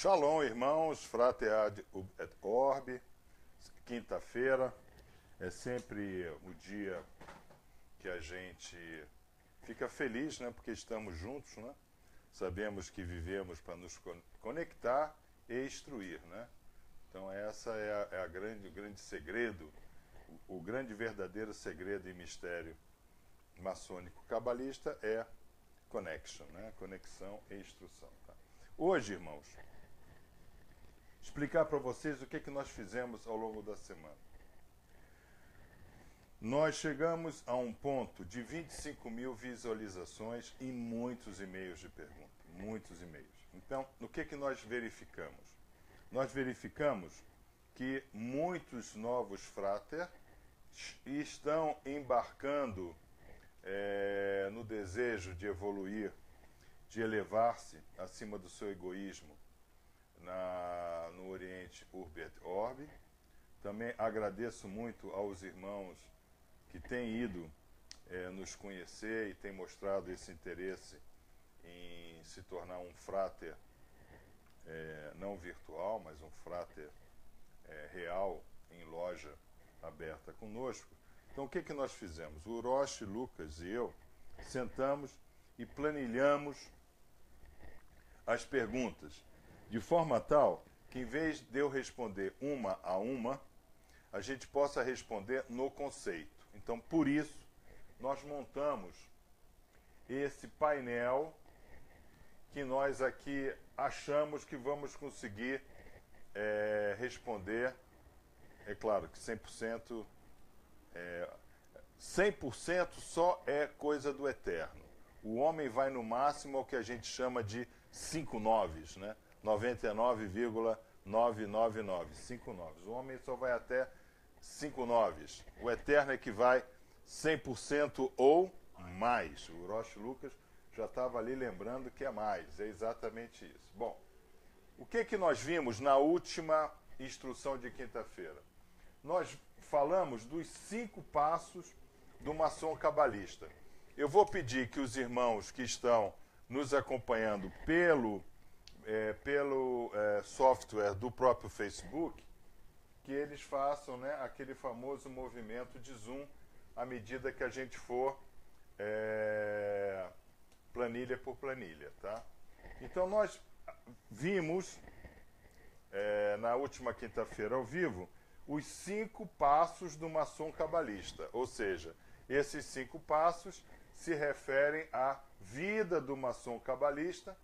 Shalom, irmãos, frater ad et orbe, quinta-feira é sempre o dia que a gente fica feliz, né, porque estamos juntos, né? Sabemos que vivemos para nos conectar e instruir, né? Então essa é o grande segredo, o grande verdadeiro segredo e mistério maçônico cabalista é connection, né? Conexão e instrução. Tá? Hoje, irmãos, explicar para vocês o que nós fizemos ao longo da semana. Nós chegamos a um ponto de 25 mil visualizações e muitos e-mails de pergunta, muitos e-mails. Então, o que nós verificamos? Nós verificamos que muitos novos frater estão embarcando no desejo de evoluir, de elevar-se acima do seu egoísmo no Oriente Urbe et Orbe. Também agradeço muito aos irmãos que têm ido nos conhecer e têm mostrado esse interesse em se tornar um frater não virtual, mas um frater real em loja aberta conosco. Então o que nós fizemos? O Roche, Lucas e eu sentamos e planilhamos as perguntas de forma tal que, em vez de eu responder uma a uma, a gente possa responder no conceito. Então, por isso, nós montamos esse painel que nós aqui achamos que vamos conseguir responder. É claro que 100% só é coisa do eterno. O homem vai no máximo ao que a gente chama de 5 noves, né? 99,999, 5 noves. O homem só vai até 5 noves. O eterno é que vai 100% ou mais. O Roche Lucas já estava ali lembrando que é mais. É exatamente isso. Bom, o que nós vimos na última instrução de quinta-feira? Nós falamos dos 5 passos do maçom cabalista. Eu vou pedir que os irmãos que estão nos acompanhando pelo software do próprio Facebook, que eles façam, né, aquele famoso movimento de zoom à medida que a gente for planilha por planilha, tá? Então nós vimos na última quinta-feira ao vivo os 5 passos do maçom cabalista, ou seja, esses 5 passos se referem à vida do maçom cabalista,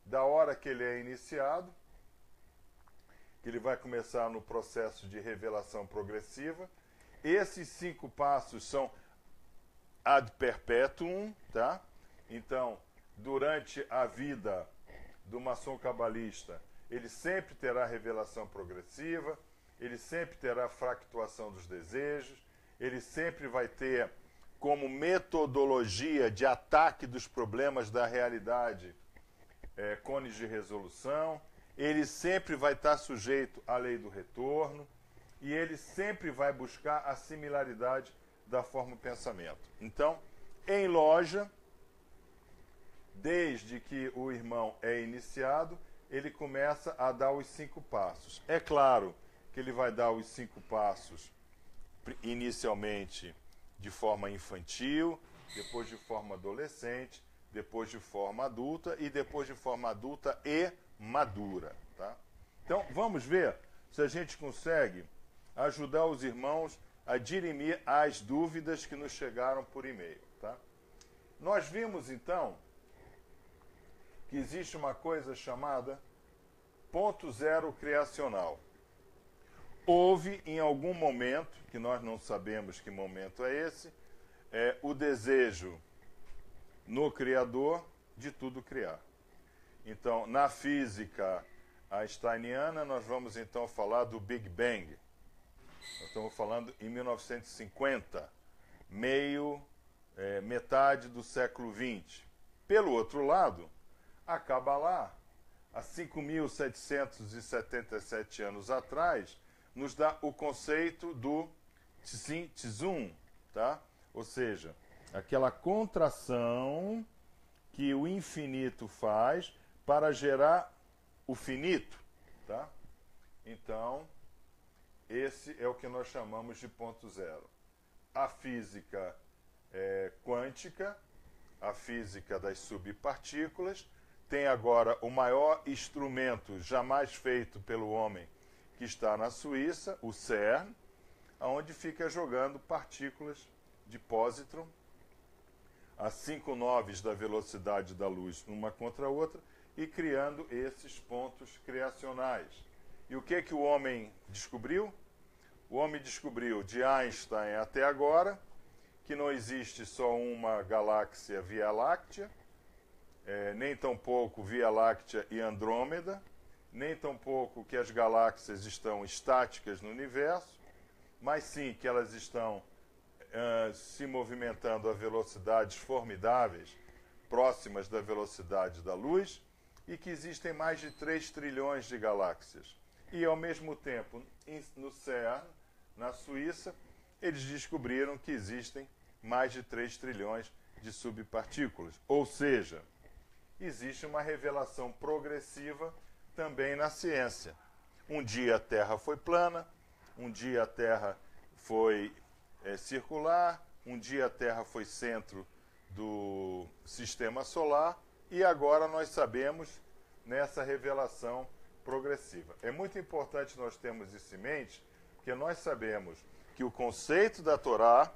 da hora que ele é iniciado, que ele vai começar no processo de revelação progressiva. Esses 5 passos são ad perpetuum, tá? Então, durante a vida do maçom cabalista, ele sempre terá revelação progressiva, ele sempre terá fractuação dos desejos, ele sempre vai ter como metodologia de ataque dos problemas da realidade cones de resolução, ele sempre vai estar sujeito à lei do retorno e ele sempre vai buscar a similaridade da forma pensamento. Então, em loja, desde que o irmão é iniciado, ele começa a dar os 5 passos. É claro que ele vai dar os 5 passos inicialmente de forma infantil, depois de forma adolescente, depois de forma adulta e depois de forma adulta e madura, tá? Então, vamos ver se a gente consegue ajudar os irmãos a dirimir as dúvidas que nos chegaram por e-mail, tá? Nós vimos, então, que existe uma coisa chamada ponto zero criacional. Houve, em algum momento, que nós não sabemos que momento é esse, o desejo no Criador de tudo criar. Então, na física einsteiniana, nós vamos então falar do Big Bang. Nós estamos falando em 1950, metade do século XX. Pelo outro lado, a Kabbalah, há 5.777 anos atrás, nos dá o conceito do Tzum, tá? Ou seja, aquela contração que o infinito faz para gerar o finito, tá? Então, esse é o que nós chamamos de ponto zero. A física quântica, a física das subpartículas, tem agora o maior instrumento jamais feito pelo homem, que está na Suíça, o CERN, onde fica jogando partículas de pósitron a 5 noves da velocidade da luz uma contra a outra e criando esses pontos criacionais. E o que o homem descobriu? O homem descobriu de Einstein até agora que não existe só uma galáxia Via Láctea, nem tampouco Via Láctea e Andrômeda, nem tampouco que as galáxias estão estáticas no universo, mas sim que elas estão se movimentando a velocidades formidáveis, próximas da velocidade da luz, e que existem mais de 3 trilhões de galáxias. E, ao mesmo tempo, no CERN, na Suíça, eles descobriram que existem mais de 3 trilhões de subpartículas. Ou seja, existe uma revelação progressiva também na ciência. Um dia a Terra foi plana, um dia a Terra foi circular, um dia a Terra foi centro do sistema solar, e agora nós sabemos nessa revelação progressiva. É muito importante nós termos isso em mente, porque nós sabemos que o conceito da Torá,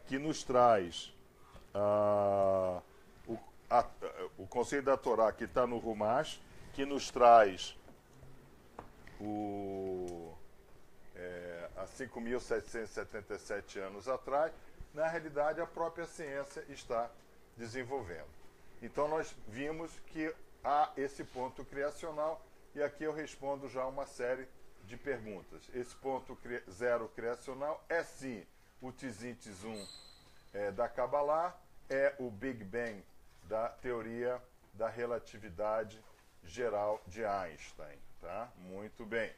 que nos traz o conceito da Torá que está no Rumash, que nos traz há 5.777 anos atrás, na realidade a própria ciência está desenvolvendo. Então nós vimos que há esse ponto criacional, e aqui eu respondo já uma série de perguntas. Esse ponto zero criacional é sim o Tzim Tzum da Kabbalah, é o Big Bang da teoria da relatividade geral de Einstein, tá? Muito bem.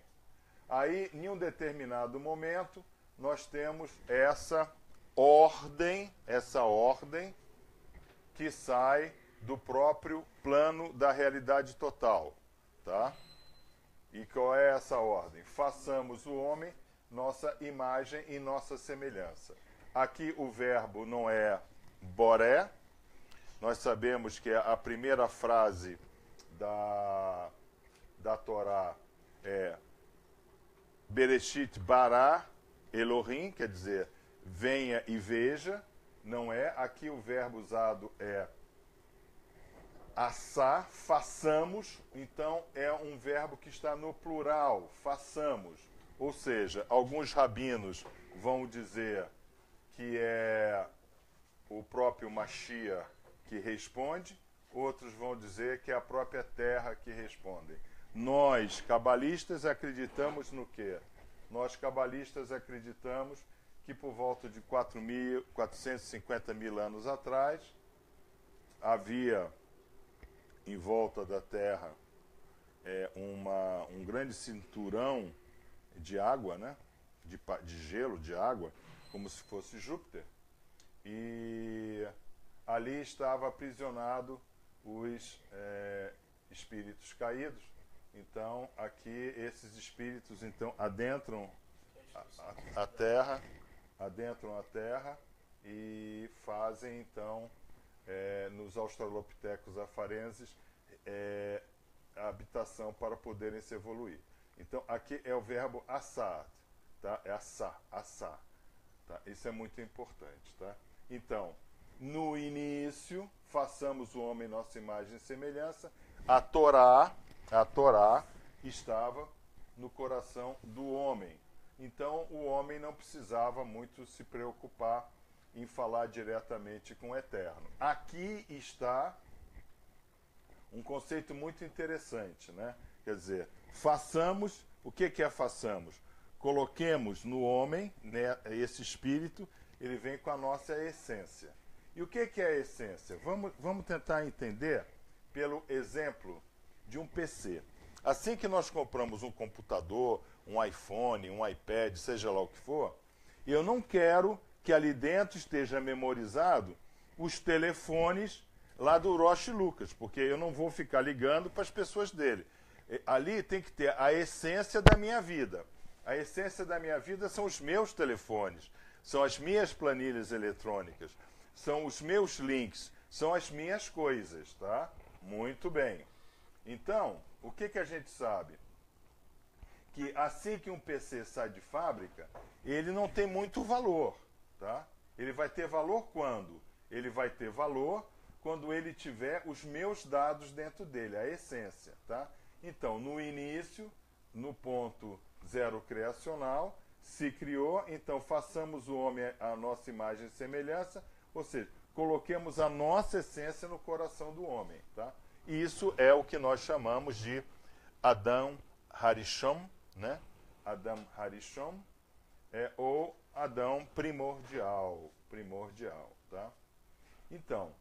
Aí, em um determinado momento, nós temos essa ordem que sai do próprio plano da realidade total, tá? E qual é essa ordem? Façamos o homem nossa imagem e nossa semelhança. Aqui o verbo não é boré. Nós sabemos que a primeira frase da Torá é Bereshit bara Elohim, quer dizer, venha e veja. Não é. Aqui o verbo usado é assá, façamos. Então é um verbo que está no plural, façamos. Ou seja, alguns rabinos vão dizer que é o próprio Mashiach que responde, outros vão dizer que é a própria terra que responde. Nós, cabalistas, acreditamos no quê? Nós, cabalistas, acreditamos que por volta de 450 mil anos atrás, havia em volta da Terra um grande cinturão de água, né? de gelo, de água, como se fosse Júpiter, e ali estava aprisionado os espíritos caídos. Então, aqui esses espíritos adentram a Terra, e fazem então nos australopitecos afarenses a habitação para poderem se evoluir. Então, aqui é o verbo assar, tá? É assar. Tá? Isso é muito importante, tá? Então, no início, façamos o homem nossa imagem e semelhança. A Torá estava no coração do homem. Então, o homem não precisava muito se preocupar em falar diretamente com o Eterno. Aqui está um conceito muito interessante, né? Quer dizer, façamos, o que é façamos? Coloquemos no homem, né, esse espírito, ele vem com a nossa essência. E o que é a essência? Vamos tentar entender pelo exemplo de um PC. Assim que nós compramos um computador, um iPhone, um iPad, seja lá o que for, eu não quero que ali dentro esteja memorizado os telefones lá do Roche Lucas, porque eu não vou ficar ligando para as pessoas dele. Ali tem que ter a essência da minha vida. A essência da minha vida são os meus telefones, são as minhas planilhas eletrônicas, são os meus links, são as minhas coisas, tá? Muito bem. Então, o que a gente sabe? Que assim que um PC sai de fábrica, ele não tem muito valor, tá? Ele vai ter valor quando? Ele vai ter valor quando ele tiver os meus dados dentro dele, a essência, tá? Então, no início, no ponto zero criacional, se criou, então façamos o homem a nossa imagem e semelhança, ou seja, coloquemos a nossa essência no coração do homem, tá? E isso é o que nós chamamos de Adam Harishon, né? Adam Harishon, ou Adão primordial, tá? Então,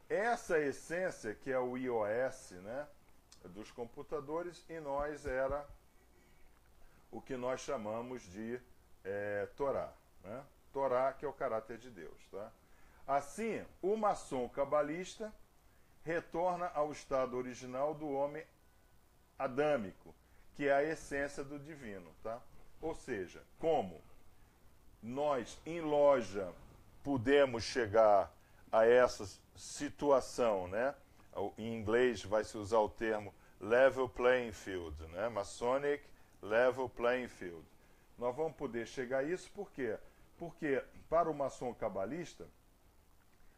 essa essência que é o iOS, né, dos computadores, em nós era o que nós chamamos de Torá, né? Torá, que é o caráter de Deus, tá? Assim, o maçom cabalista retorna ao estado original do homem adâmico, que é a essência do divino, tá? Ou seja, como nós em loja podemos chegar a essa situação, né? Em inglês vai se usar o termo level playing field, né? Masonic level playing field. Nós vamos poder chegar a isso por quê? Porque para o maçom cabalista,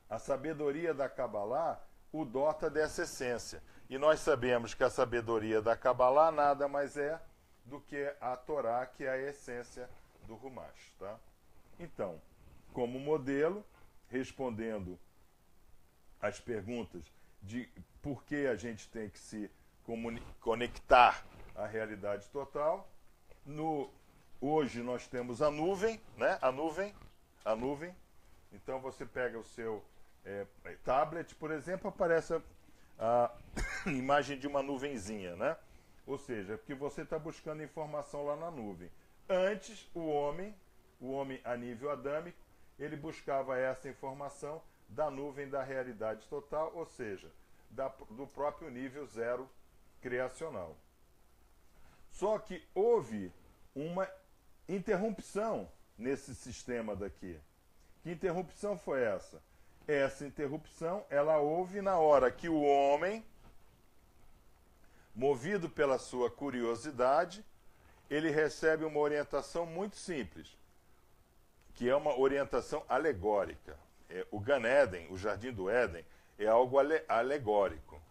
a sabedoria da Kabbalah o dota dessa essência. E nós sabemos que a sabedoria da Kabbalah nada mais é do que a Torá, que é a essência do Rumash, tá? Então, como modelo, respondendo às perguntas de por que a gente tem que se conectar à realidade total, hoje nós temos a nuvem, né? A nuvem. Então você pega o seu tablet, por exemplo, aparece a imagem de uma nuvenzinha, né? Ou seja, porque você está buscando informação lá na nuvem. Antes, o homem a nível adâmico, ele buscava essa informação da nuvem da realidade total, ou seja, do próprio nível zero criacional. Só que houve uma interrupção nesse sistema daqui. Que interrupção foi essa? Essa interrupção, ela houve na hora que o homem, movido pela sua curiosidade, ele recebe uma orientação muito simples, que é uma orientação alegórica. O Gan Eden, o Jardim do Éden, é algo alegórico,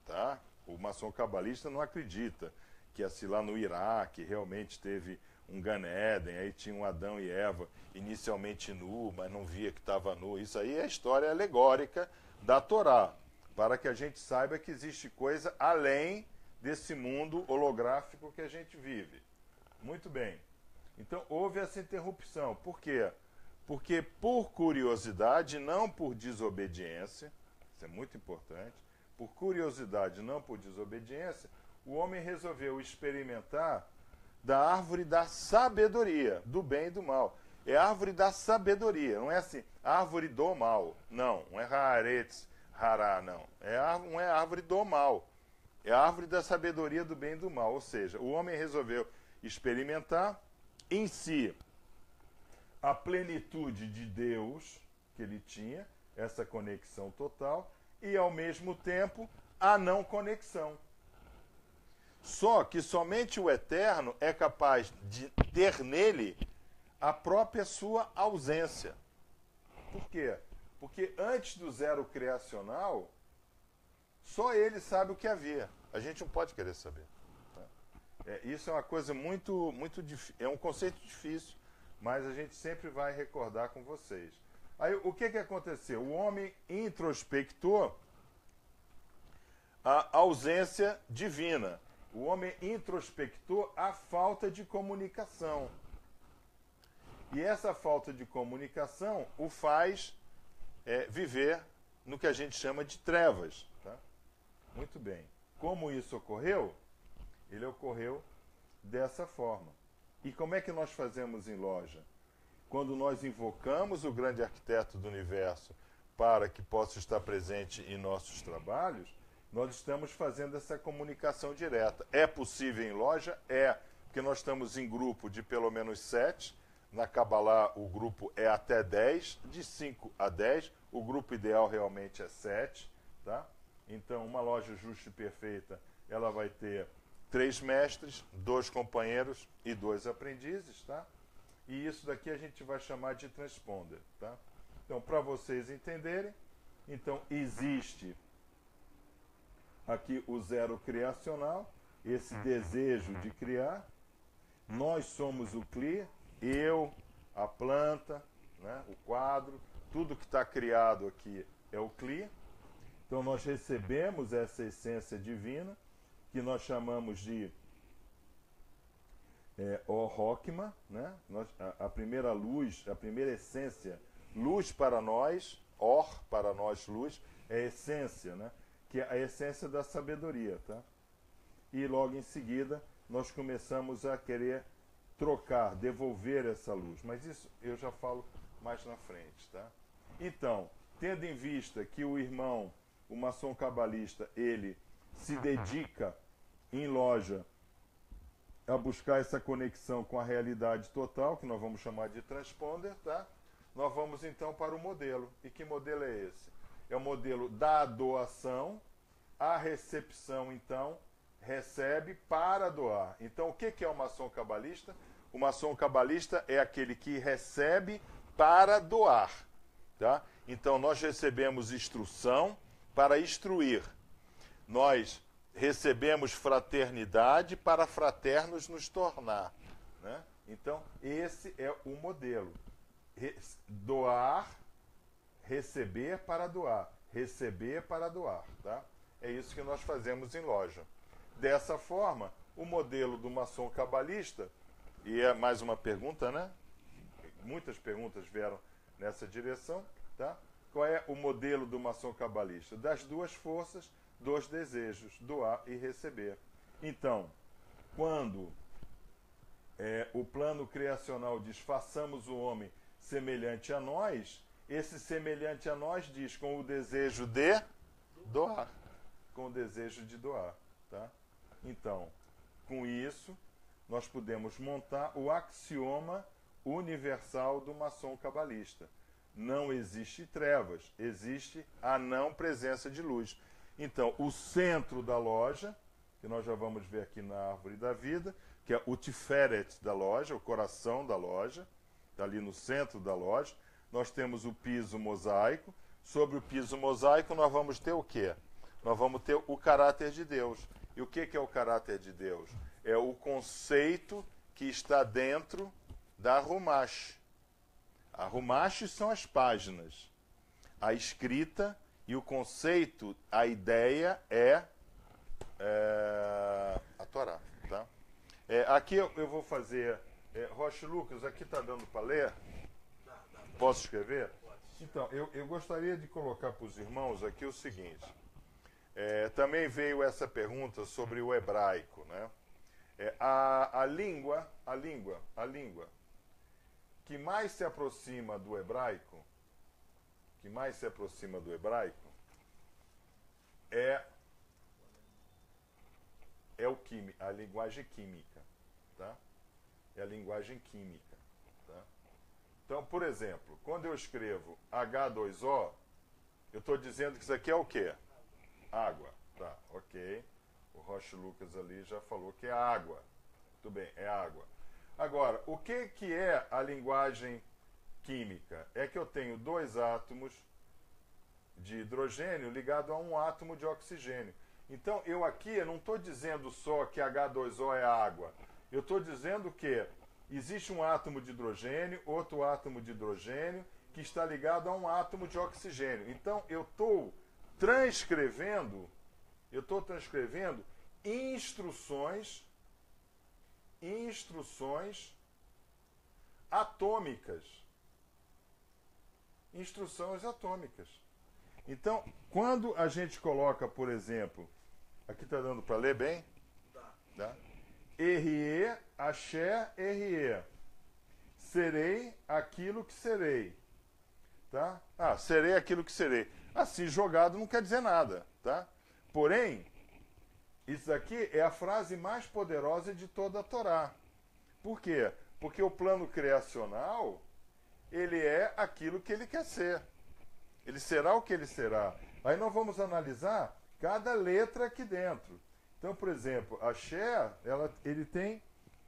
tá? O maçom cabalista não acredita que assim lá no Iraque realmente teve um Gan Eden, aí tinha um Adão e Eva inicialmente nu, mas não via que estava nu. Isso aí é a história alegórica da Torá, para que a gente saiba que existe coisa além desse mundo holográfico que a gente vive. Muito bem. Então houve essa interrupção. Por quê? Porque por curiosidade, não por desobediência, isso é muito importante, por curiosidade, não por desobediência, o homem resolveu experimentar da árvore da sabedoria, do bem e do mal. É a árvore da sabedoria, não é assim, árvore do mal. Não é Haaretz, Hará, não. Não é árvore do mal. É a árvore da sabedoria do bem e do mal. Ou seja, o homem resolveu experimentar em si a plenitude de Deus que ele tinha, essa conexão total, e ao mesmo tempo a não conexão. Só que somente o Eterno é capaz de ter nele a própria sua ausência. Por quê? Porque antes do zero criacional, só ele sabe o que havia. A gente não pode querer saber. Tá? Isso é uma coisa muito difícil, é um conceito difícil, mas a gente sempre vai recordar com vocês. Aí o que aconteceu? O homem introspectou a ausência divina. O homem introspectou a falta de comunicação. E essa falta de comunicação o faz viver no que a gente chama de trevas. Tá? Muito bem. Como isso ocorreu? Ele ocorreu dessa forma. E como é que nós fazemos em loja? Quando nós invocamos o grande arquiteto do universo para que possa estar presente em nossos trabalhos, nós estamos fazendo essa comunicação direta. É possível em loja? É, porque nós estamos em grupo de pelo menos 7. Na Kabbalah o grupo é até 10, de 5 a 10. O grupo ideal realmente é 7. Tá? Então, uma loja justa e perfeita, ela vai ter 3 mestres, 2 companheiros e 2 aprendizes. Tá? E isso daqui a gente vai chamar de transponder. Tá? Então, para vocês entenderem, então existe aqui o zero criacional, esse desejo de criar. Nós somos o Kli, eu, a planta, né, o quadro, tudo que está criado aqui é o Kli. Então nós recebemos essa essência divina, que nós chamamos de Or-Hokma, né? A primeira luz, a primeira essência, luz para nós, Or para nós, luz, é essência, né? Que é a essência da sabedoria, tá? E logo em seguida nós começamos a querer trocar, devolver essa luz, mas isso eu já falo mais na frente, tá? Então, tendo em vista que o irmão, o maçom cabalista, ele se dedica em loja a buscar essa conexão com a realidade total, que nós vamos chamar de transponder, tá? Nós vamos então para o modelo. E que modelo é esse? É o modelo da doação. A recepção, então, recebe para doar. Então, o que é o maçom cabalista? O maçom cabalista é aquele que recebe para doar. Tá? Então, nós recebemos instrução para instruir. Nós recebemos fraternidade para fraternos nos tornar. Né? Então, esse é o modelo. Doar, receber para doar. Receber para doar. Tá? É isso que nós fazemos em loja. Dessa forma, o modelo do maçom cabalista, e é mais uma pergunta, né? Muitas perguntas vieram nessa direção, tá? Qual é o modelo do maçom cabalista? Das duas forças, dos desejos, doar e receber. Então, quando o plano criacional diz façamos o homem semelhante a nós, esse semelhante a nós diz com o desejo de doar. Com o desejo de doar. Tá? Então, com isso, nós podemos montar o axioma universal do maçom cabalista. Não existe trevas, existe a não presença de luz. Então, o centro da loja, que nós já vamos ver aqui na árvore da vida, que é o Tiferet da loja, o coração da loja, está ali no centro da loja. Nós temos o piso mosaico. Sobre o piso mosaico, nós vamos ter o quê? Nós vamos ter o caráter de Deus. E o que é o caráter de Deus? É o conceito que está dentro da Rumash. A Rumash são as páginas. A escrita e o conceito, a ideia é a Torá. Tá? Aqui eu vou fazer... Roche Lucas, aqui está dando para ler? Posso escrever? Então, eu gostaria de colocar para os irmãos aqui o seguinte. Também veio essa pergunta sobre o hebraico, né? A língua que mais se aproxima do hebraico, é a linguagem química, tá? É a linguagem química, tá? Então, por exemplo, quando eu escrevo H2O, eu estou dizendo que isso aqui é o quê? Água. Tá, ok. O Roche Lucas ali já falou que é água. Tudo bem, é água. Agora, o que é a linguagem química? É que eu tenho 2 átomos de hidrogênio ligado a um átomo de oxigênio. Então, eu não estou dizendo só que H2O é água. Eu estou dizendo que existe um átomo de hidrogênio, outro átomo de hidrogênio, que está ligado a um átomo de oxigênio. Então, eu estou transcrevendo instruções atômicas. Instruções atômicas. Então, quando a gente coloca, por exemplo, aqui está dando para ler bem? Tá? R-E, axé, R-E. Serei aquilo que serei. tá? Ah, serei aquilo que serei. Assim jogado não quer dizer nada, tá? Porém, isso aqui é a frase mais poderosa de toda a Torá. Por quê? Porque o plano criacional, ele é aquilo que ele quer ser. Ele será o que ele será. Aí nós vamos analisar cada letra aqui dentro. Então, por exemplo, a Shé, ele tem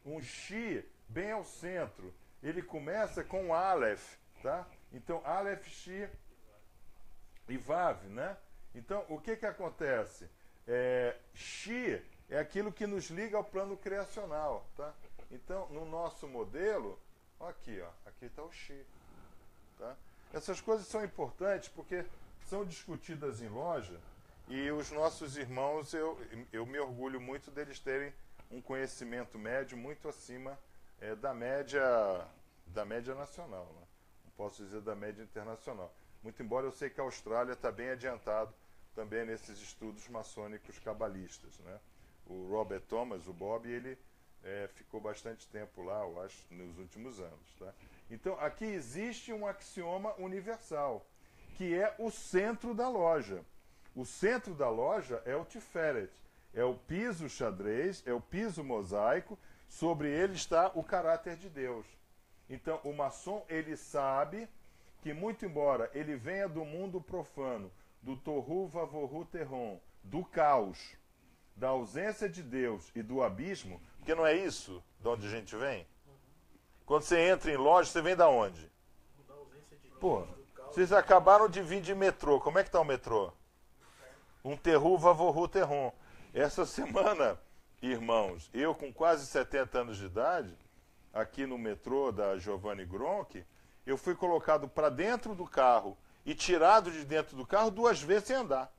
um Shi bem ao centro. Ele começa com Aleph, tá? Então, Aleph, Shi e Vav, né? Então, o que acontece? Shi é aquilo que nos liga ao plano criacional, tá? Então, no nosso modelo, aqui está o Shi, tá? Essas coisas são importantes porque são discutidas em loja e os nossos irmãos, eu me orgulho muito deles terem um conhecimento médio muito acima da média nacional, né? Não posso dizer da média internacional. Muito embora eu sei que a Austrália está bem adiantado também nesses estudos maçônicos cabalistas, né? O Robert Thomas, o Bob, ele ficou bastante tempo lá, eu acho, nos últimos anos, tá? Então, aqui existe um axioma universal, que é o centro da loja. O centro da loja é o Tiferet, é o piso xadrez, é o piso mosaico, sobre ele está o caráter de Deus. Então, o maçom, ele sabe que, muito embora ele venha do mundo profano, do Tohu Vavohu Terron, do caos, da ausência de Deus e do abismo, porque não é isso de onde a gente vem? Quando você entra em loja, você vem da onde? Pô, vocês acabaram de vir de metrô. Como é que tá o metrô? Um Terru Vavohu Terron. Essa semana, irmãos, eu com quase 70 anos de idade, aqui no metrô da Giovanni Gronchi, eu fui colocado para dentro do carro e tirado de dentro do carro 2 vezes sem andar.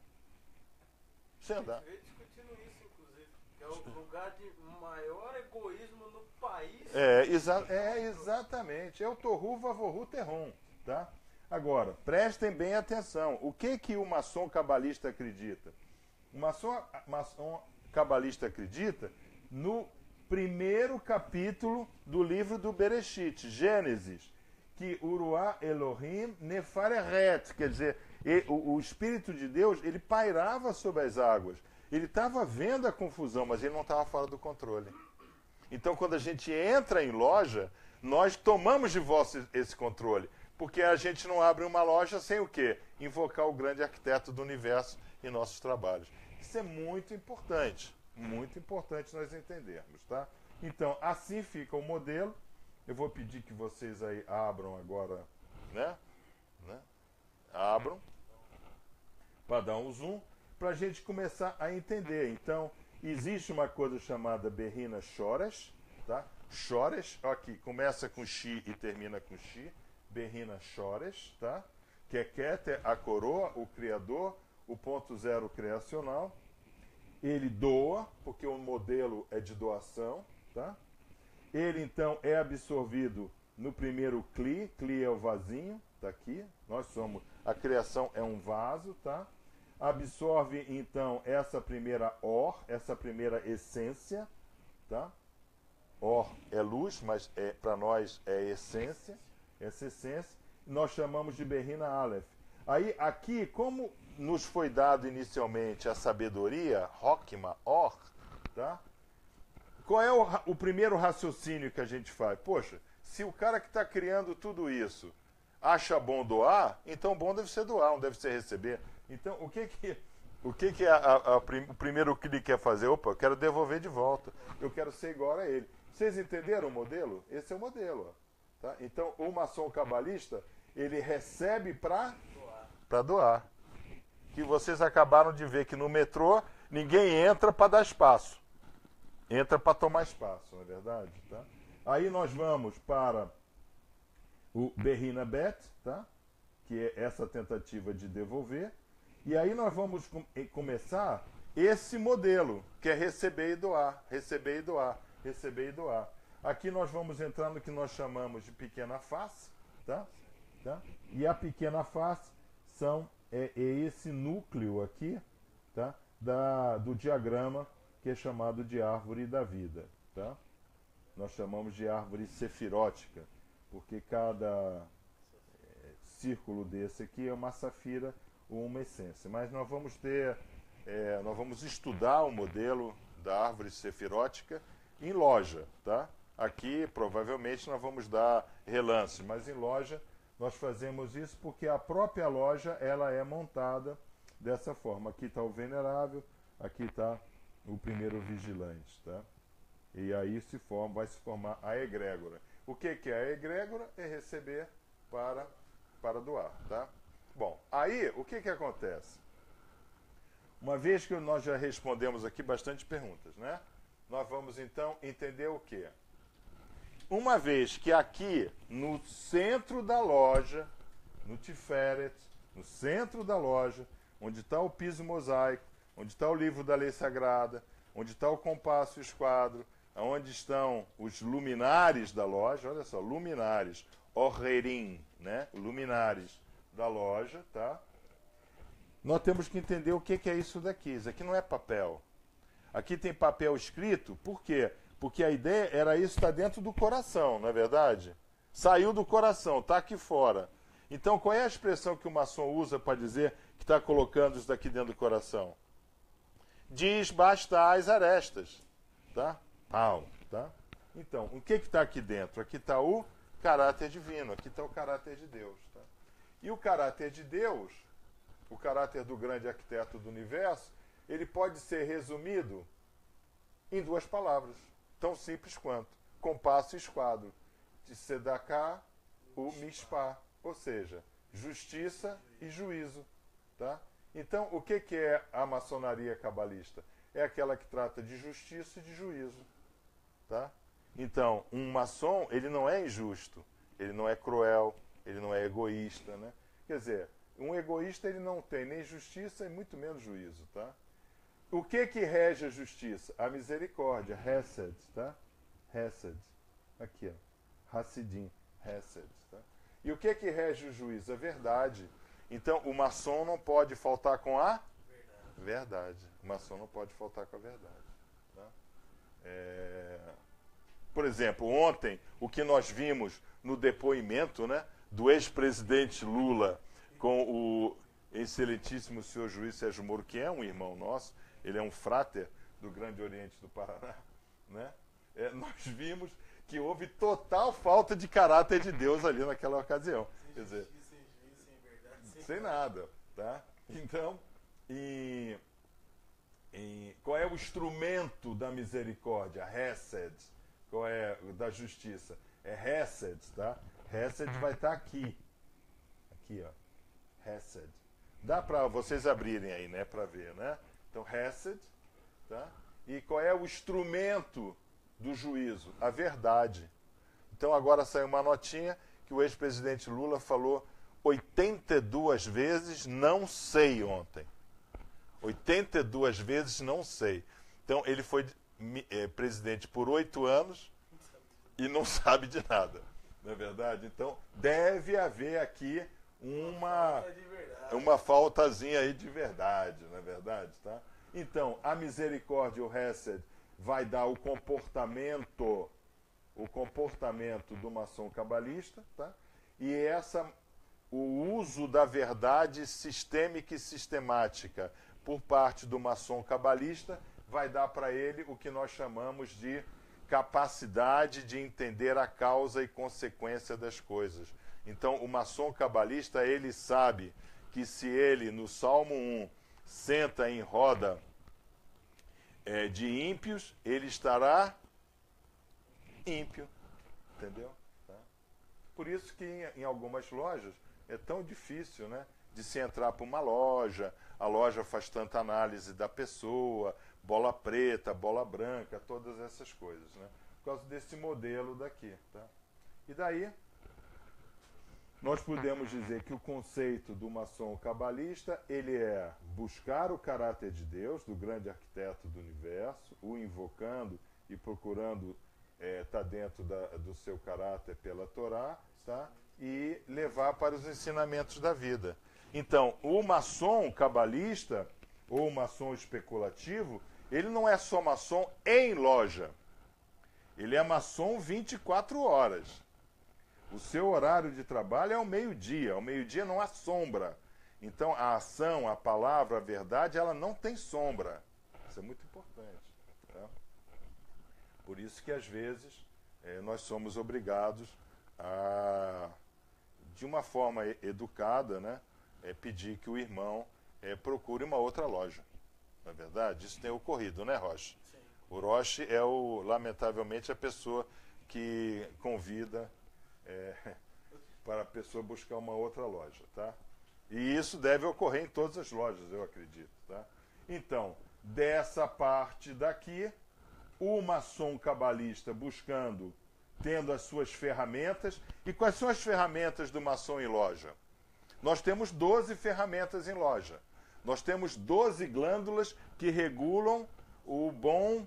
Sem andar. Discutindo isso, inclusive, que é o lugar de maior egoísmo no país. Exatamente. É o Tohu Vavohu Terron, tá? Agora, prestem bem atenção. O que o maçom cabalista acredita? O maçom cabalista acredita no primeiro capítulo do livro do Bereshit, Gênesis, que Uruá Elohim Nefareret, quer dizer, o Espírito de Deus, ele pairava sobre as águas. Ele estava vendo a confusão, mas ele não estava fora do controle. Então, quando a gente entra em loja, nós tomamos de volta esse controle, porque a gente não abre uma loja sem o quê? Invocar o grande arquiteto do universo em nossos trabalhos. Isso é muito importante nós entendermos, tá? Então, assim fica o modelo. Eu vou pedir que vocês aí abram agora, né? Abram, para dar um zoom, para a gente começar a entender. Então, existe uma coisa chamada Berrina Chores, tá? Chores, aqui, começa com Xi e termina com Xi. Berrina Chores, tá? Que é Keter, a coroa, o criador, o ponto zero criacional. Ele doa, porque o modelo é de doação, tá? Ele, então, é absorvido no primeiro Kli. Kli é o vasinho, tá aqui. Nós somos, a criação é um vaso, tá? Absorve, então, essa primeira Or, essa primeira essência, tá? Or é luz, mas para nós é essência, essa essência. Nós chamamos de Berrina Aleph. Aí, aqui, como nos foi dado inicialmente a sabedoria, Hokma, Or, tá? Qual é o primeiro raciocínio que a gente faz? Poxa, se o cara que está criando tudo isso acha bom doar, então bom deve ser doar, não deve ser receber. Então, o que o primeiro que ele quer fazer? Opa, eu quero devolver de volta. Eu quero ser igual a ele. Vocês entenderam o modelo? Esse é o modelo. Ó, tá? Então, o maçom cabalista, ele recebe para doar. Que vocês acabaram de ver que no metrô, ninguém entra para dar espaço. Entra para tomar espaço, não é verdade? Tá? Aí nós vamos para o Berrina Bet, tá? Que é essa tentativa de devolver. E aí nós vamos começar esse modelo, que é receber e doar, receber e doar, receber e doar. Aqui nós vamos entrar no que nós chamamos de pequena face, tá? E a pequena face é esse núcleo aqui, tá? Do diagrama que é chamado de árvore da vida, tá? Nós chamamos de árvore sefirótica, porque cada círculo desse aqui é uma safira ou uma essência. Mas nós vamos nós vamos estudar o modelo da árvore sefirótica em loja, tá? Aqui provavelmente nós vamos dar relances, mas em loja nós fazemos isso porque a própria loja ela é montada dessa forma. Aqui está o venerável, aqui está o primeiro vigilante, tá? E aí vai se formar a egrégora. O que é a egrégora? É receber para doar, tá? Bom, aí o que acontece? Uma vez que nós já respondemos aqui bastante perguntas, né? Nós vamos então entender o quê? Uma vez que aqui no centro da loja, no Tiferet, no centro da loja, onde está o piso mosaico, onde está o livro da lei sagrada, onde está o compasso e o esquadro, onde estão os luminares da loja, olha só, luminares, orrerim, né? Luminares da loja, tá? Nós temos que entender o que é isso daqui. Isso aqui não é papel. Aqui tem papel escrito, por quê? Porque a ideia era isso estar dentro do coração, não é verdade? Saiu do coração, está aqui fora. Então, qual é a expressão que o maçom usa para dizer que está colocando isso daqui dentro do coração? Diz basta as arestas, tá? Pau, tá? Então, o que está aqui dentro? Aqui está o caráter divino, aqui está o caráter de Deus, tá? E o caráter de Deus, o caráter do grande arquiteto do universo, ele pode ser resumido em duas palavras, tão simples quanto compasso e esquadro, de Sedaká, o Mishpá, ou seja, justiça e juízo, tá? Então, o que é a maçonaria cabalista? É aquela que trata de justiça e de juízo, tá? Então, um maçom, ele não é injusto, ele não é cruel, ele não é egoísta, né? Quer dizer, um egoísta ele não tem nem justiça e muito menos juízo, tá? O que rege a justiça? A misericórdia, Hesed, tá? Hesed. Aqui, ó. Hassidim, Hesed, tá? E o que rege o juízo? A verdade. Então, o maçom não pode faltar com a verdade. O maçom não pode faltar com a verdade. Tá? Por exemplo, ontem, o que nós vimos no depoimento, né, do ex-presidente Lula com o excelentíssimo senhor juiz Sérgio Moro, que é um irmão nosso, ele é um fráter do Grande Oriente do Paraná, né? Nós vimos que houve total falta de caráter de Deus ali naquela ocasião. Quer dizer, sem juízo, sem verdade, sem nada, tá? Então, qual é o instrumento da misericórdia? Hesed. Qual é da justiça? É Hesed, tá? Hesed vai estar aqui. Aqui, ó. Hesed. Dá para vocês abrirem aí, né, para ver, né? Então, Hesed, tá? E qual é o instrumento do juízo? A verdade. Então, agora saiu uma notinha que o ex-presidente Lula falou 82 vezes não sei ontem. 82 vezes não sei. Então, ele foi presidente por 8 anos e não sabe de nada. Não é verdade? Então, deve haver aqui uma faltazinha aí de verdade, não é verdade? Tá? Então, a misericórdia, o Hesed, vai dar o comportamento do maçom cabalista, tá? E o uso da verdade sistêmica e sistemática por parte do maçom cabalista vai dar para ele o que nós chamamos de capacidade de entender a causa e consequência das coisas. Então, o maçom cabalista, ele sabe que se ele, no Salmo 1, senta em roda de ímpios, ele estará ímpio. Entendeu? Tá? Por isso que em algumas lojas é tão difícil, né, de se entrar para uma loja, a loja faz tanta análise da pessoa, bola preta, bola branca, todas essas coisas, né? Por causa desse modelo daqui, tá? E daí, nós podemos dizer que o conceito do maçom cabalista, ele é buscar o caráter de Deus, do grande arquiteto do universo, o invocando e procurando estar dentro do seu caráter pela Torá, tá? E levar para os ensinamentos da vida. Então, o maçom cabalista, ou o maçom especulativo, ele não é só maçom em loja. Ele é maçom 24 horas. O seu horário de trabalho é ao meio-dia. Ao meio-dia não há sombra. Então, a ação, a palavra, a verdade, ela não tem sombra. Isso é muito importante. Tá? Por isso que, às vezes, nós somos obrigados a, de uma forma educada, né, pedir que o irmão procure uma outra loja. Não é verdade? Isso tem ocorrido, né, Roche? Sim. O Roche é, lamentavelmente, a pessoa que convida para a pessoa buscar uma outra loja, tá? E isso deve ocorrer em todas as lojas, eu acredito, tá? Então, dessa parte daqui, o maçom cabalista buscando, tendo as suas ferramentas. E quais são as ferramentas do maçom em loja? Nós temos 12 ferramentas em loja. Nós temos 12 glândulas que regulam o bom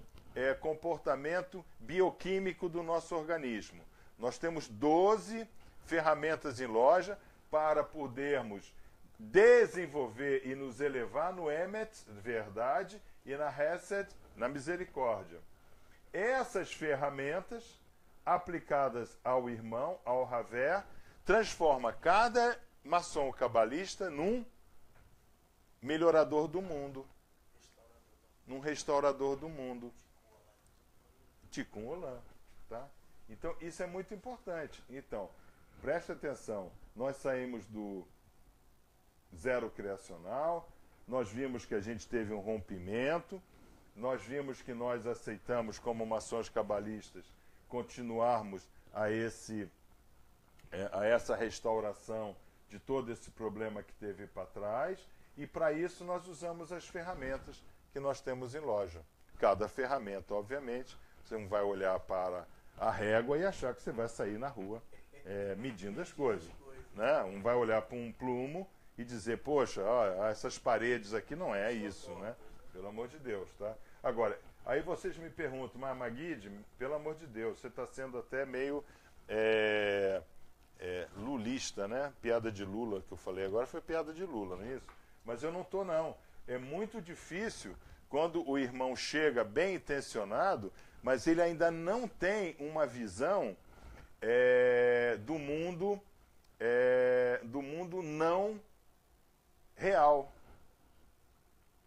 comportamento bioquímico do nosso organismo. Nós temos 12 ferramentas em loja para podermos desenvolver e nos elevar no Emet, verdade, e na Hesed, na misericórdia. Essas ferramentas, aplicadas ao irmão, ao Haver, transforma cada maçom cabalista num melhorador do mundo, num restaurador do mundo. Tikkun Olam, tá? Então, isso é muito importante. Então, preste atenção, nós saímos do zero criacional, nós vimos que a gente teve um rompimento, nós vimos que nós aceitamos, como maçons cabalistas, continuarmos a essa restauração de todo esse problema que teve para trás, e para isso nós usamos as ferramentas que nós temos em loja. Cada ferramenta, obviamente, você não vai olhar para a régua e achar que você vai sair na rua medindo as coisas, né? Um vai olhar para um plumo e dizer, poxa, ó, essas paredes aqui não é isso, né? Pelo amor de Deus, tá? Agora, aí vocês me perguntam, mas Maguide, pelo amor de Deus, você está sendo até meio lulista, né? Piada de Lula que eu falei agora foi piada de Lula, não é isso? Mas eu não estou, não. É muito difícil quando o irmão chega bem intencionado, mas ele ainda não tem uma visão do mundo não real.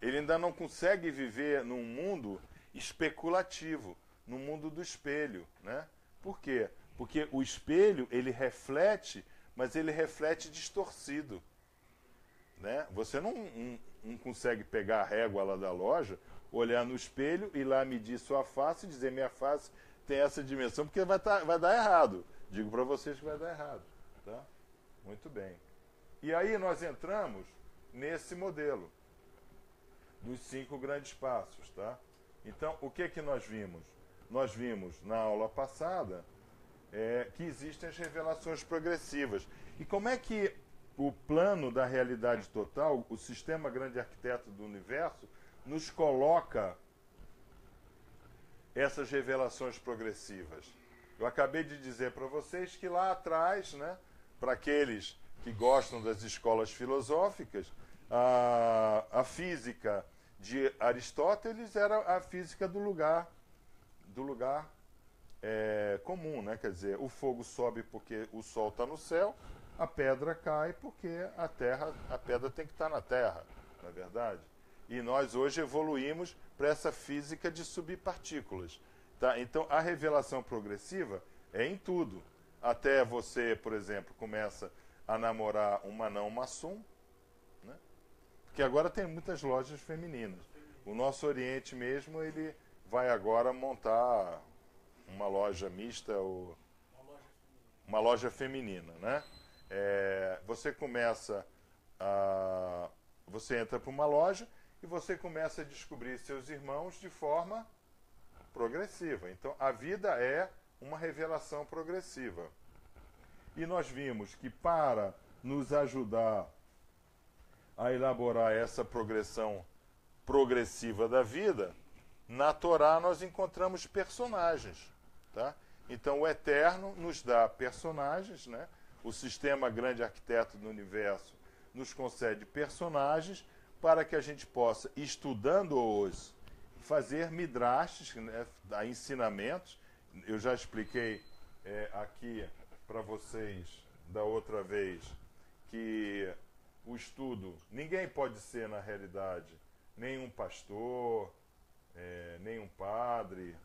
Ele ainda não consegue viver num mundo especulativo, no mundo do espelho, né? Por quê? Porque o espelho, ele reflete, mas ele reflete distorcido, né? Você não consegue pegar a régua lá da loja, olhar no espelho e lá medir sua face e dizer, minha face tem essa dimensão, porque vai dar errado. Digo para vocês que vai dar errado, tá? Muito bem. E aí nós entramos nesse modelo dos 5 grandes passos, tá? Então, o que nós vimos? Nós vimos na aula passada que existem as revelações progressivas. E como é que o plano da realidade total, o sistema grande arquiteto do universo, nos coloca essas revelações progressivas? Eu acabei de dizer para vocês que lá atrás, né, para aqueles que gostam das escolas filosóficas, a física de Aristóteles era a física do lugar comum, né? Quer dizer, o fogo sobe porque o sol está no céu, a pedra cai porque a pedra tem que estar na terra, não é verdade? E nós hoje evoluímos para essa física de subpartículas, tá? Então a revelação progressiva é em tudo. Até você, por exemplo, começa a namorar uma não maçom, né? Porque agora tem muitas lojas femininas. O nosso Oriente mesmo, ele vai agora montar uma loja mista, ou uma loja feminina, né? Você entra para uma loja e você começa a descobrir seus irmãos de forma progressiva. Então, a vida é uma revelação progressiva. E nós vimos que para nos ajudar a elaborar essa progressão progressiva da vida, na Torá nós encontramos personagens, tá? Então o Eterno nos dá personagens, né? O sistema grande arquiteto do universo nos concede personagens para que a gente possa, estudando-os, fazer midrashes, né? Ensinamentos. Eu já expliquei aqui para vocês da outra vez que o estudo, ninguém pode ser, na realidade, nenhum pastor, nenhum padre,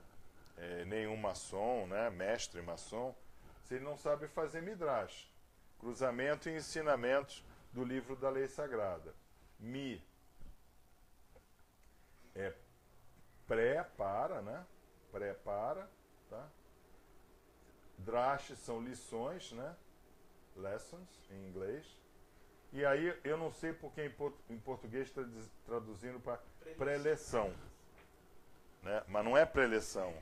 nenhum maçom, né, mestre maçom, se ele não sabe fazer midrash, cruzamento e ensinamentos do livro da lei sagrada. Mi é pré-para, né? Prepara, tá? Drash são lições, né? Lessons, em inglês. E aí, eu não sei porque em português está traduzindo para preleção. Né? Mas não é preleção.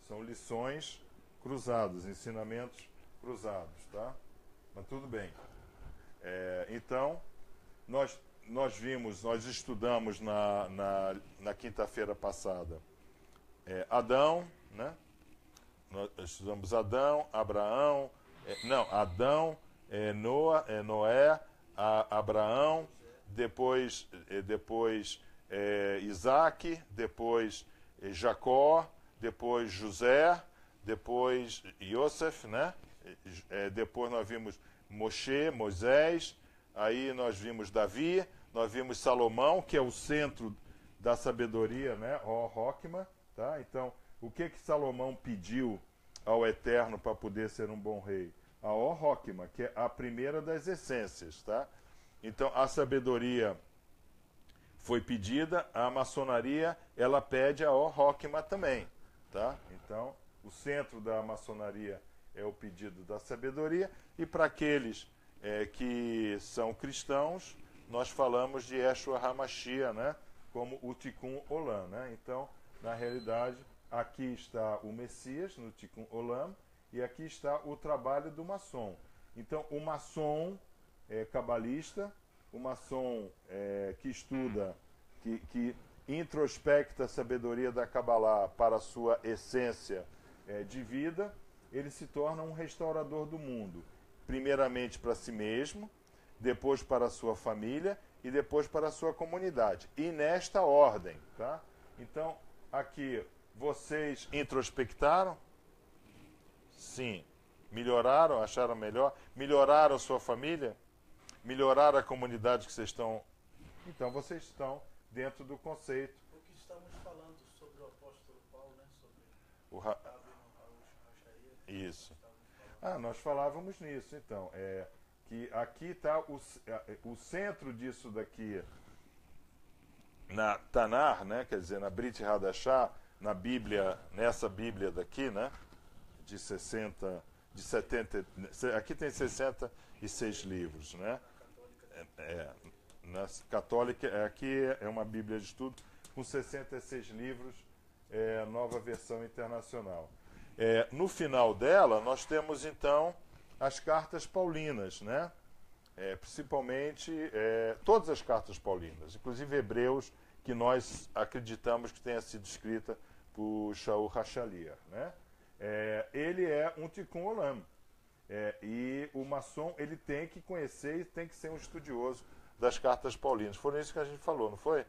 São lições cruzadas, ensinamentos cruzados, tá? Mas tudo bem. Então, nós estudamos na quinta-feira passada Adão, né? Nós estudamos Adão, Abraão, Adão, Noé, Abraão, depois Isaac, depois Jacó, depois José, depois Yosef, né? Depois nós vimos Moisés, aí nós vimos Davi, nós vimos Salomão, que é o centro da sabedoria, né? Rockman, tá? Então, o que Salomão pediu ao Eterno para poder ser um bom rei? A Rockman, que é a primeira das essências, tá? Então, a sabedoria foi pedida, a maçonaria, ela pede a Rockman também, tá? Então, o centro da maçonaria é o pedido da sabedoria, e para aqueles que são cristãos, nós falamos de Yeshua HaMashiach, né? Como o Tikkun Olam, né? Então, na realidade, aqui está o Messias, no Tikkun Olam, e aqui está o trabalho do maçom. Então, o maçom cabalista, o maçom que estuda, que introspecta a sabedoria da Kabbalah para a sua essência de vida, ele se torna um restaurador do mundo. Primeiramente para si mesmo, depois para a sua família e depois para a sua comunidade. E nesta ordem, tá? Então, aqui, vocês introspectaram? Sim. Melhoraram? Acharam melhor? Melhoraram a sua família? Melhoraram a comunidade que vocês estão... Então, vocês estão dentro do conceito. O que estamos falando sobre o apóstolo Paulo, né? Sobre Isso. Nós falávamos nisso, então. Que aqui está o centro disso daqui, na Tanar, né? Quer dizer, na Brit Hadashah, na Bíblia, nessa Bíblia daqui, né? De 70, aqui tem 66 livros, né? Na católica, aqui é uma Bíblia de estudo com 66 livros, nova versão internacional. No final dela, nós temos, então, as cartas paulinas, né? Principalmente todas as cartas paulinas, inclusive Hebreus, que nós acreditamos que tenha sido escrita por Shaul Hachaliah, né? Ele é um Tikkun Olam. E o maçom, ele tem que conhecer e tem que ser um estudioso das cartas paulinas. Foi isso que a gente falou, não foi?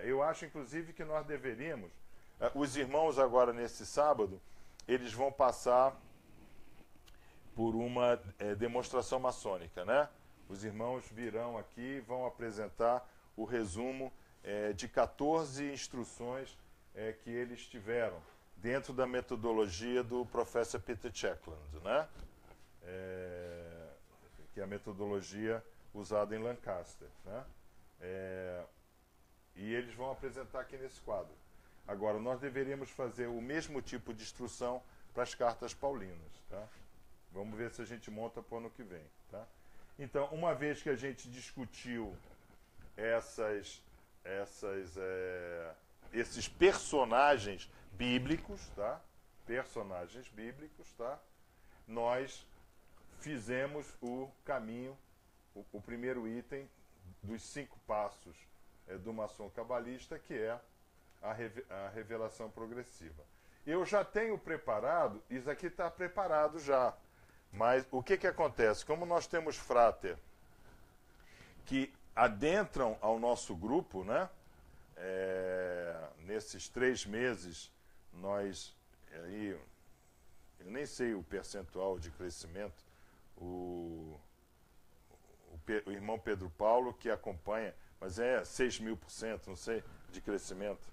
Eu acho, inclusive, que nós deveríamos... os irmãos agora, nesse sábado, eles vão passar por uma demonstração maçônica, né? Os irmãos virão aqui e vão apresentar o resumo de 14 instruções que eles tiveram dentro da metodologia do professor Peter Checkland, né? Que é a metodologia usada em Lancaster, né? E eles vão apresentar aqui nesse quadro. Agora, nós deveríamos fazer o mesmo tipo de instrução para as cartas paulinas, tá? Vamos ver se a gente monta para o ano que vem, tá? Então, uma vez que a gente discutiu esses personagens bíblicos, tá? Personagens bíblicos, tá? Nós fizemos o caminho, o primeiro item dos 5 passos do maçom cabalista, que é a revelação progressiva. Eu já tenho preparado, isso aqui está preparado já, mas o que acontece? Como nós temos fráter que adentram ao nosso grupo, né? Nesses 3 meses, nós aí eu nem sei o percentual de crescimento, o irmão Pedro Paulo que acompanha, mas é 6.000%, não sei, de crescimento.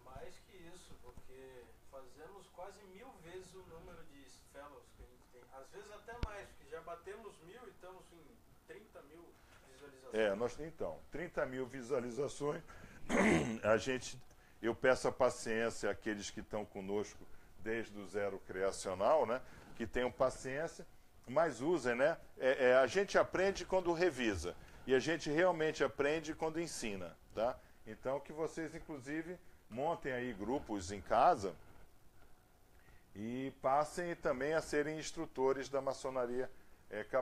Mais que isso, porque fazemos quase 1000 vezes o número de fellows que a gente tem. Às vezes até mais, porque já batemos 1000 e estamos em 30 mil visualizações. Nós então, 30 mil visualizações. Eu peço a paciência àqueles que estão conosco desde o Zero Criacional, né? Que tenham paciência, mas usem, né? A gente aprende quando revisa e a gente realmente aprende quando ensina, tá? Então que vocês inclusive montem aí grupos em casa e passem também a serem instrutores da maçonaria,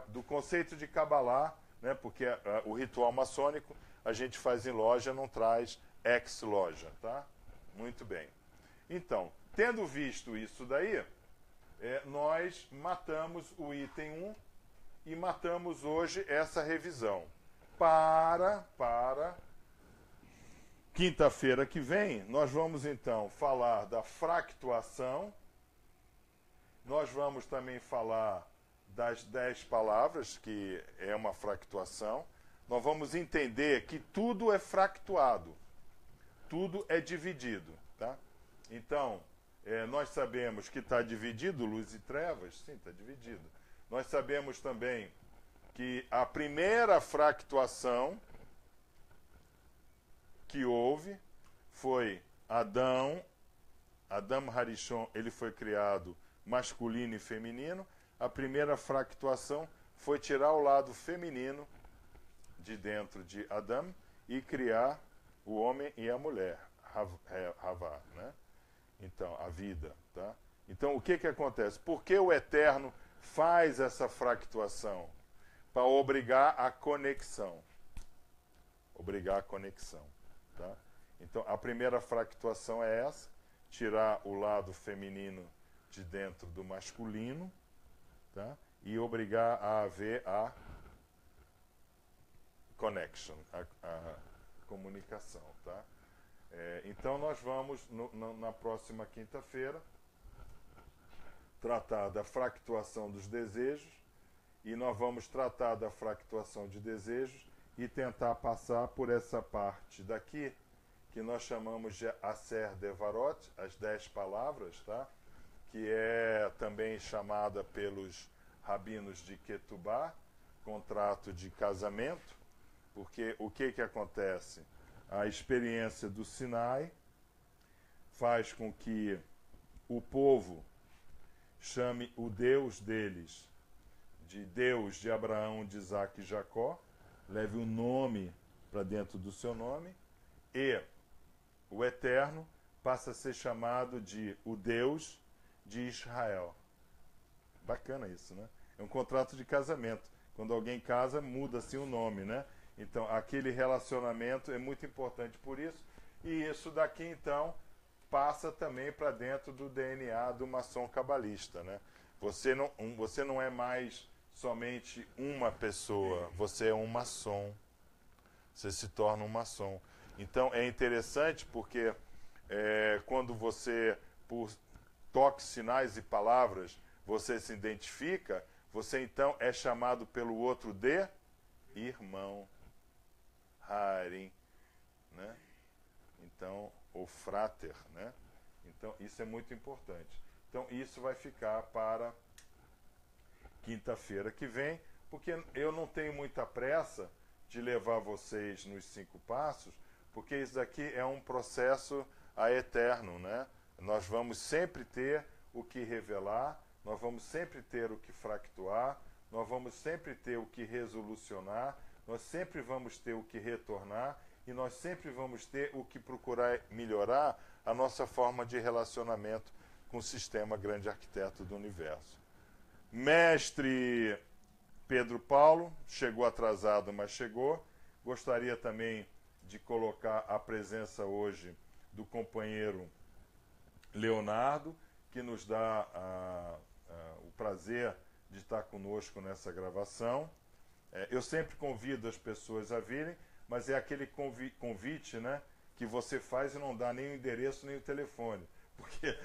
do conceito de Kabbalah, né? Porque o ritual maçônico a gente faz em loja, não traz ex-loja, tá? Muito bem. Então, tendo visto isso daí, nós matamos o item 1 e matamos hoje essa revisão. Para quinta-feira que vem, nós vamos então falar da fractuação, nós vamos também falar das 10 palavras, que é uma fractuação, nós vamos entender que tudo é fractuado, tudo é dividido, tá? Então, nós sabemos que está dividido luz e trevas, sim, está dividido. Nós sabemos também que a primeira fractuação que houve foi Adão Harishon, ele foi criado masculino e feminino. A primeira fractuação foi tirar o lado feminino de dentro de Adão e criar o homem e a mulher, Havá, né? Então, a vida, tá? Então, o que acontece? Por que o Eterno faz essa fractuação? Para obrigar a conexão. Obrigar a conexão, tá? Então, a primeira fractuação é essa, tirar o lado feminino de dentro do masculino, tá? E obrigar a haver a connection, a comunicação, tá? Então nós vamos, na próxima quinta-feira, tratar da fractuação dos desejos e nós vamos tratar da fractuação de desejos e tentar passar por essa parte daqui que nós chamamos de Aser Devarot, as 10 palavras, tá? Que é também chamada pelos rabinos de Ketubá, contrato de casamento, porque o que acontece? A experiência do Sinai faz com que o povo chame o Deus deles de Deus de Abraão, de Isaac e Jacó, leve o nome para dentro do seu nome, e o Eterno passa a ser chamado de o Deus de Israel. Bacana isso, né? É um contrato de casamento. Quando alguém casa, muda-se o nome, né? Então, aquele relacionamento é muito importante por isso. E isso daqui, então, passa também para dentro do DNA do maçom cabalista, né? Você não é mais somente uma pessoa, você é um maçom. Você se torna um maçom. Então, é interessante porque quando você, por toques, sinais e palavras, você se identifica, você, então, é chamado pelo outro de irmão. Harim, né? Então, ou frater, né? Então, isso é muito importante. Então, isso vai ficar para quinta-feira que vem, porque eu não tenho muita pressa de levar vocês nos 5 passos, porque isso daqui é um processo a eterno, né? Nós vamos sempre ter o que revelar, nós vamos sempre ter o que fractuar, nós vamos sempre ter o que resolucionar, nós sempre vamos ter o que retornar e nós sempre vamos ter o que procurar melhorar a nossa forma de relacionamento com o sistema grande arquiteto do universo. Mestre Pedro Paulo, chegou atrasado, mas chegou. Gostaria também de colocar a presença hoje do companheiro Leonardo, que nos dá o prazer de estar conosco nessa gravação. Eu sempre convido as pessoas a virem, mas é aquele convite, né, que você faz e não dá nem o endereço nem o telefone, porque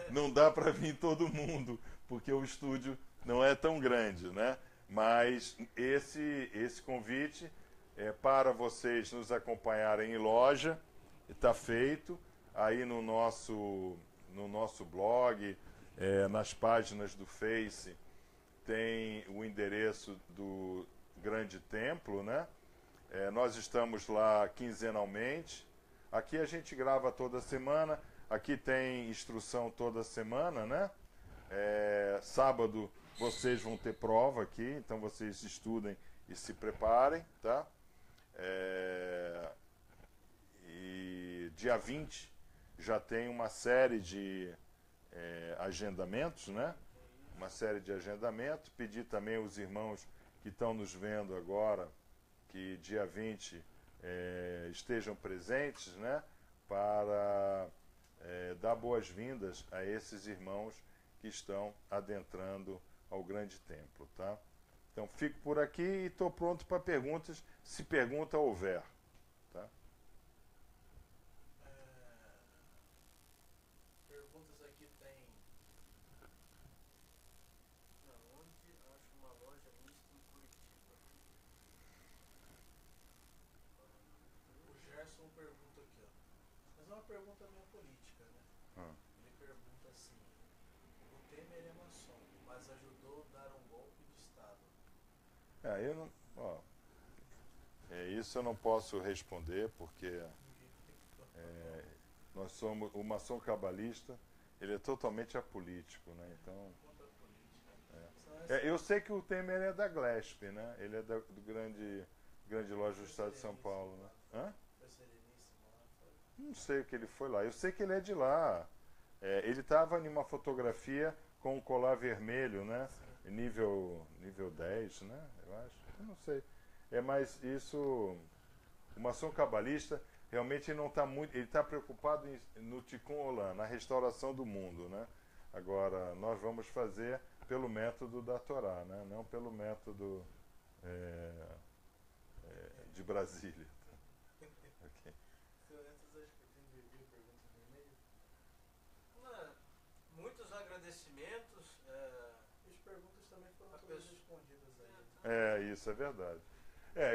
não dá para vir todo mundo, porque o estúdio não é tão grande, né? Mas esse convite é para vocês nos acompanharem em loja, está feito aí no nosso blog, nas páginas do Face, tem o endereço do Grande Templo, né? Nós estamos lá quinzenalmente. Aqui a gente grava toda semana. Aqui tem instrução toda semana, né? Sábado vocês vão ter prova aqui, então vocês estudem e se preparem, tá? E dia 20 já tem uma série de agendamentos, né? Uma série de agendamentos. Pedir também aos irmãos que estão nos vendo agora que dia 20 estejam presentes, né? Para dar boas-vindas a esses irmãos que estão adentrando ao Grande Templo, tá? Então fico por aqui e estou pronto para perguntas, se pergunta houver, tá? Perguntas aqui tem. Onde acho uma loja mista em Curitiba? O Gerson pergunta aqui, ó. Mas é uma pergunta meio política, né? Ele pergunta assim: o Temer é maçom, mas ajudou a dar um golpe de Estado. Eu não, isso eu não posso responder, porque nós somos o maçom cabalista, ele é totalmente apolítico, né? Então, eu sei que o Temer é da Glesp, né? Ele é do grande loja do Estado de São Paulo, né? Hã? Não sei o que ele foi lá. Eu sei que ele é de lá. Ele estava em uma fotografia com um colar vermelho, né? Nível 10, né? Eu acho. Eu não sei. Mas isso, o maçom cabalista realmente ele não está muito. Ele está preocupado no Tikkun Olam, na restauração do mundo, né? Agora nós vamos fazer pelo método da Torá, né? Não pelo método de Brasília. Okay. Muitos agradecimentos. As perguntas também foram todas respondidas aí. Isso é verdade.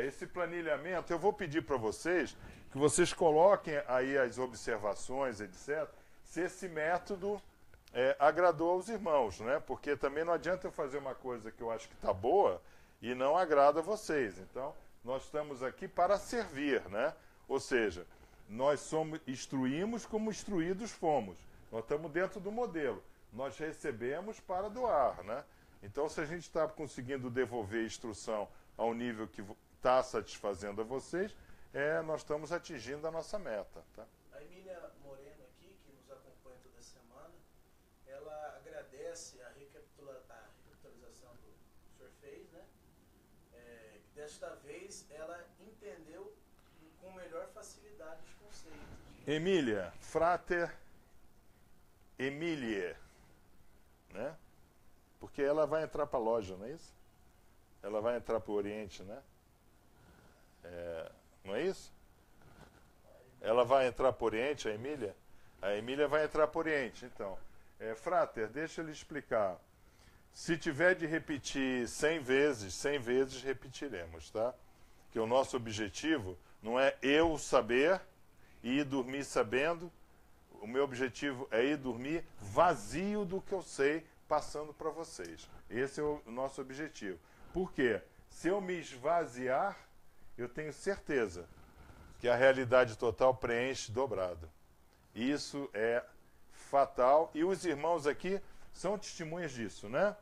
Esse planilhamento, eu vou pedir para vocês que vocês coloquem aí as observações, etc., se esse método agradou aos irmãos, né? Porque também não adianta eu fazer uma coisa que eu acho que está boa e não agrada a vocês. Então, nós estamos aqui para servir, né? Ou seja, nós instruímos como instruídos fomos. Nós estamos dentro do modelo. Nós recebemos para doar, né? Então, se a gente está conseguindo devolver instrução ao nível que está satisfazendo a vocês, nós estamos atingindo a nossa meta, tá? A Emília Moreno aqui, que nos acompanha toda semana, ela agradece a recapitalização do senhor fez, né? Desta vez, ela entendeu com melhor facilidade os conceitos. Emília, frater Emília, né? Porque ela vai entrar para a loja, não é isso? Ela vai entrar para o Oriente, né? Não é isso? Ela vai entrar para o Oriente, a Emília? A Emília vai entrar para o Oriente, então. Frater, deixa eu lhe explicar. Se tiver de repetir 100 vezes repetiremos, tá? Que o nosso objetivo não é eu saber e ir dormir sabendo. O meu objetivo é ir dormir vazio do que eu sei, passando para vocês. Esse é o nosso objetivo. Por quê? Se eu me esvaziar, eu tenho certeza que a realidade total preenche dobrado. Isso é fatal. E os irmãos aqui são testemunhas disso, né?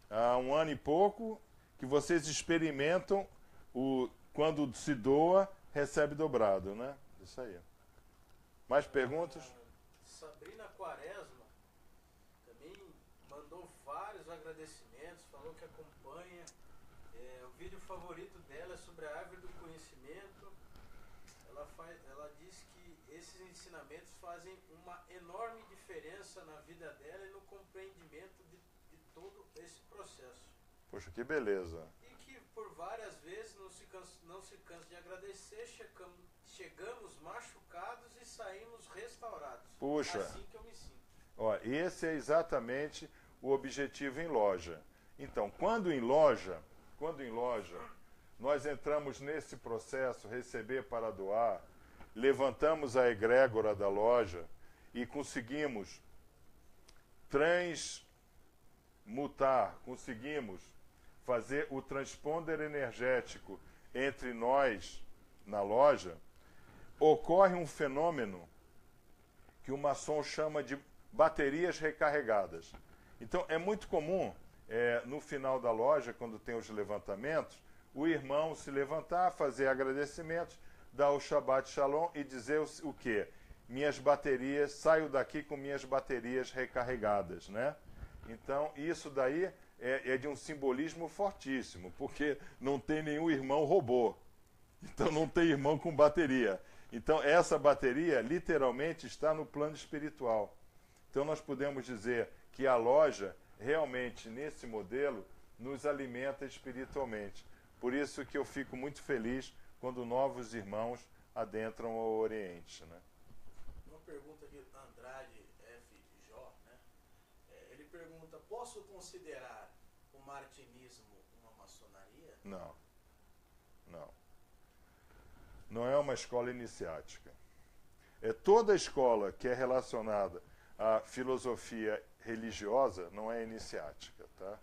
Há 1 ano e pouco que vocês experimentam quando se doa, recebe dobrado, né? Isso aí. Mais perguntas? Sabrina Quaresma também mandou vários agradecimentos, falou que acompanha. O vídeo favorito dela é sobre a árvore do conhecimento. Ela diz que esses ensinamentos fazem uma enorme diferença na vida dela e no compreendimento de todo esse processo. Poxa, que beleza. E que por várias vezes não se cansa de agradecer, chegamos machucados e saímos restaurados. Puxa. Assim que Ó, esse é exatamente o objetivo em loja. Então, quando em loja, nós entramos nesse processo, receber para doar, levantamos a egrégora da loja e conseguimos transmutar, conseguimos fazer o transponder energético entre nós na loja, ocorre um fenômeno que o maçom chama de baterias recarregadas. Então, é muito comum, no final da loja, quando tem os levantamentos, o irmão se levantar, fazer agradecimentos, dar o Shabbat Shalom e dizer o quê? Minhas baterias, saio daqui com minhas baterias recarregadas, né? Então, isso daí é de um simbolismo fortíssimo, porque não tem nenhum irmão robô. Então, não tem irmão com bateria. Então, essa bateria, literalmente, está no plano espiritual. Então, nós podemos dizer que a loja, realmente, nesse modelo, nos alimenta espiritualmente. Por isso que eu fico muito feliz quando novos irmãos adentram ao Oriente, né? Uma pergunta aqui, Andrade F. Jó, né? Ele pergunta, posso considerar o martinismo uma maçonaria? Não. Não. Não é uma escola iniciática. Toda escola que é relacionada à filosofia religiosa não é iniciática, tá?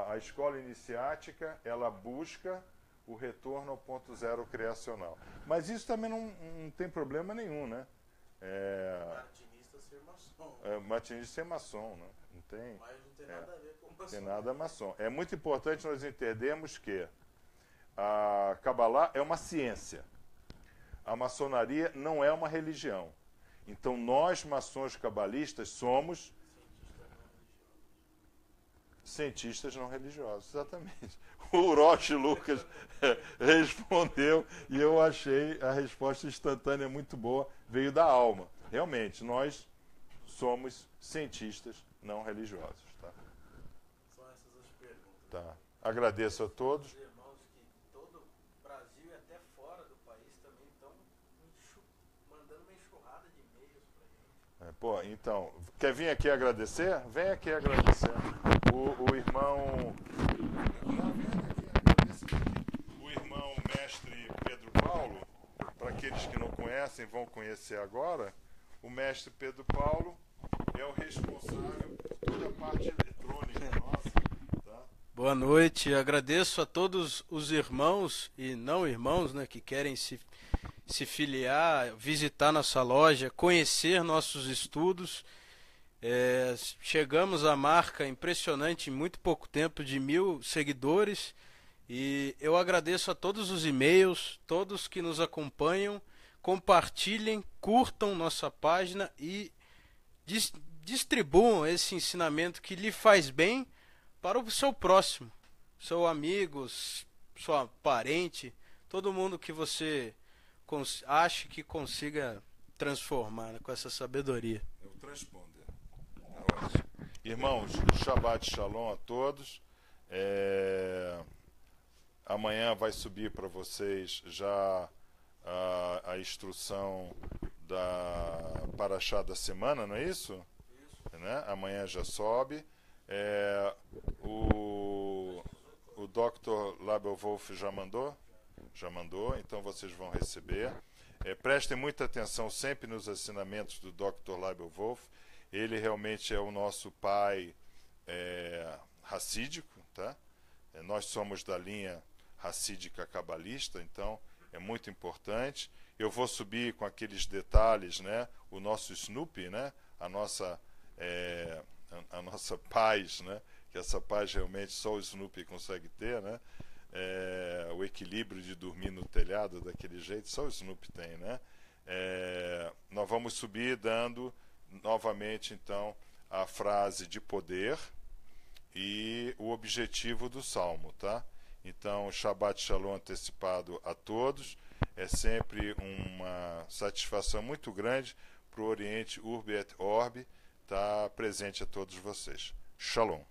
A escola iniciática, ela busca o retorno ao ponto zero criacional. Mas isso também não tem problema nenhum, né? Martinista ser maçom. Martinista ser maçom, né? Não tem, mas não tem nada a ver com maçom. Tem nada maçom. É muito importante nós entendermos que a Kabbalah é uma ciência. A maçonaria não é uma religião. Então nós, maçons cabalistas, somos cientistas não religiosos, exatamente. O Uroshi Lucas respondeu e eu achei a resposta instantânea muito boa, veio da alma. Realmente, nós somos cientistas não religiosos. Tá? São essas as perguntas. Tá. Agradeço a todos. Os irmãos que todo o Brasil e até fora do país também estão mandando uma enxurrada de e-mails pra gente. Pô, então, quer vir aqui agradecer? Vem aqui agradecer. O irmão mestre Pedro Paulo, para aqueles que não conhecem, vão conhecer agora, o mestre Pedro Paulo é o responsável por toda a parte eletrônica nossa. Tá? Boa noite, agradeço a todos os irmãos e não irmãos, né, que querem se filiar, visitar nossa loja, conhecer nossos estudos. Chegamos à marca impressionante em muito pouco tempo de 1000 seguidores e eu agradeço a todos os e-mails, todos que nos acompanham, compartilhem, curtam nossa página e distribuam esse ensinamento que lhe faz bem para o seu próximo, seu amigo, sua parente, todo mundo que você ache que consiga transformar, né, com essa sabedoria. Eu transponder. Irmãos, Shabbat Shalom a todos. Amanhã vai subir para vocês já a instrução da Parashá da semana, não é isso? Isso. Né? Amanhã já sobe. O Dr. Label Wolf já mandou? Já mandou, então vocês vão receber. Prestem muita atenção sempre nos ensinamentos do Dr. Label Wolf. Ele realmente é o nosso pai racídico, tá? Nós somos da linha racídica cabalista, então é muito importante. Eu vou subir com aqueles detalhes, né? O nosso Snoopy, né? A nossa paz, né? Que essa paz realmente só o Snoopy consegue ter, né? O equilíbrio de dormir no telhado daquele jeito, só o Snoopy tem, né? Nós vamos subir dando novamente, então, a frase de poder e o objetivo do Salmo, tá? Então, Shabbat Shalom antecipado a todos. É sempre uma satisfação muito grande para o Oriente Urbi et Orbi estar presente a todos vocês. Shalom.